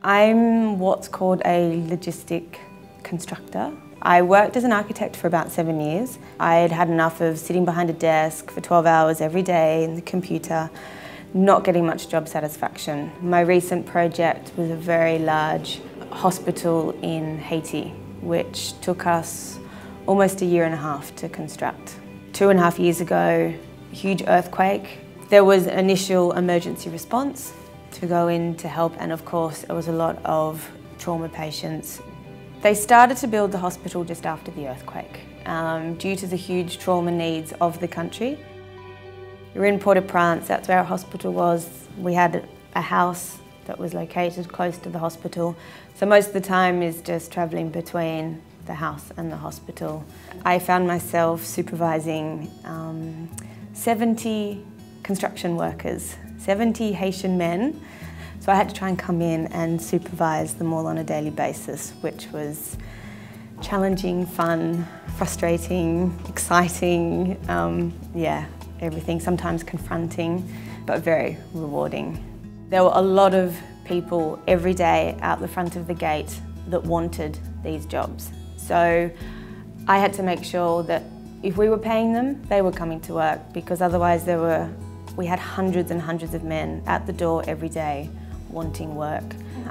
I'm what's called a logistic constructor. I worked as an architect for about 7 years. I had had enough of sitting behind a desk for 12 hours every day in the computer, not getting much job satisfaction. My recent project was a very large hospital in Haiti, which took us almost a year and a half to construct. 2.5 years ago, a huge earthquake. There was initial emergency response to go in to help, and of course it was a lot of trauma patients. They started to build the hospital just after the earthquake due to the huge trauma needs of the country. We're in Port-au-Prince, that's where our hospital was. We had a house that was located close to the hospital, so most of the time is just travelling between the house and the hospital. I found myself supervising 70 construction workers, 70 Haitian men. So I had to try and come in and supervise them all on a daily basis, which was challenging, fun, frustrating, exciting, yeah, everything, sometimes confronting, but very rewarding. There were a lot of people every day out the front of the gate that wanted these jobs. So I had to make sure that if we were paying them, they were coming to work, because otherwise we had hundreds and hundreds of men at the door every day wanting work.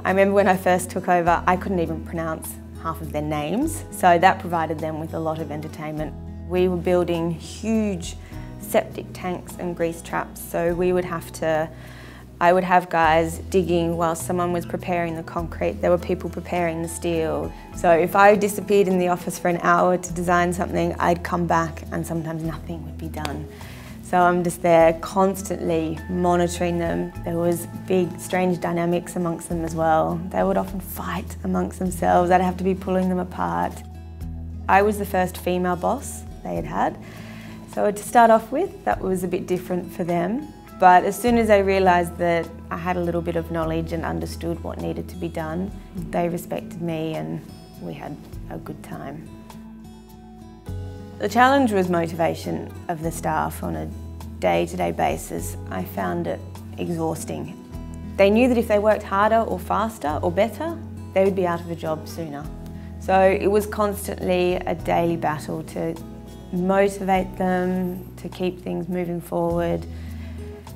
I remember when I first took over, I couldn't even pronounce half of their names, so that provided them with a lot of entertainment. We were building huge septic tanks and grease traps, so I would have guys digging while someone was preparing the concrete. There were people preparing the steel. So if I disappeared in the office for an hour to design something, I'd come back and sometimes nothing would be done. So I'm just there constantly monitoring them. There was big, strange dynamics amongst them as well. They would often fight amongst themselves. I'd have to be pulling them apart. I was the first female boss they had had. So to start off with, that was a bit different for them. But as soon as they realised that I had a little bit of knowledge and understood what needed to be done, they respected me and we had a good time. The challenge was motivation of the staff on a day-to-day basis. I found it exhausting. They knew that if they worked harder or faster or better, they would be out of a job sooner. So it was constantly a daily battle to motivate them, to keep things moving forward.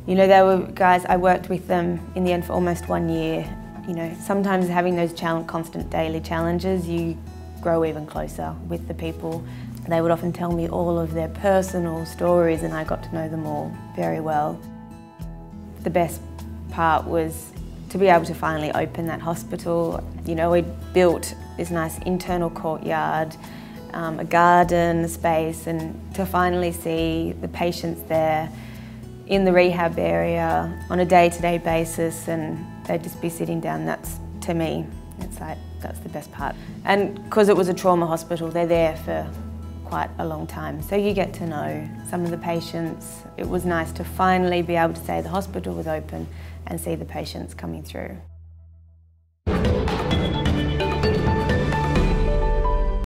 You know, there were guys, I worked with them in the end for almost 1 year. You know, sometimes having those constant daily challenges, you grow even closer with the people. They would often tell me all of their personal stories and I got to know them all very well. The best part was to be able to finally open that hospital. You know, we built this nice internal courtyard, a garden, a space, and to finally see the patients there in the rehab area on a day-to-day basis, and they'd just be sitting down. That's, to me, it's like, that's the best part. And because it was a trauma hospital, they're there for quite a long time, so you get to know some of the patients. It was nice to finally be able to say the hospital was open and see the patients coming through.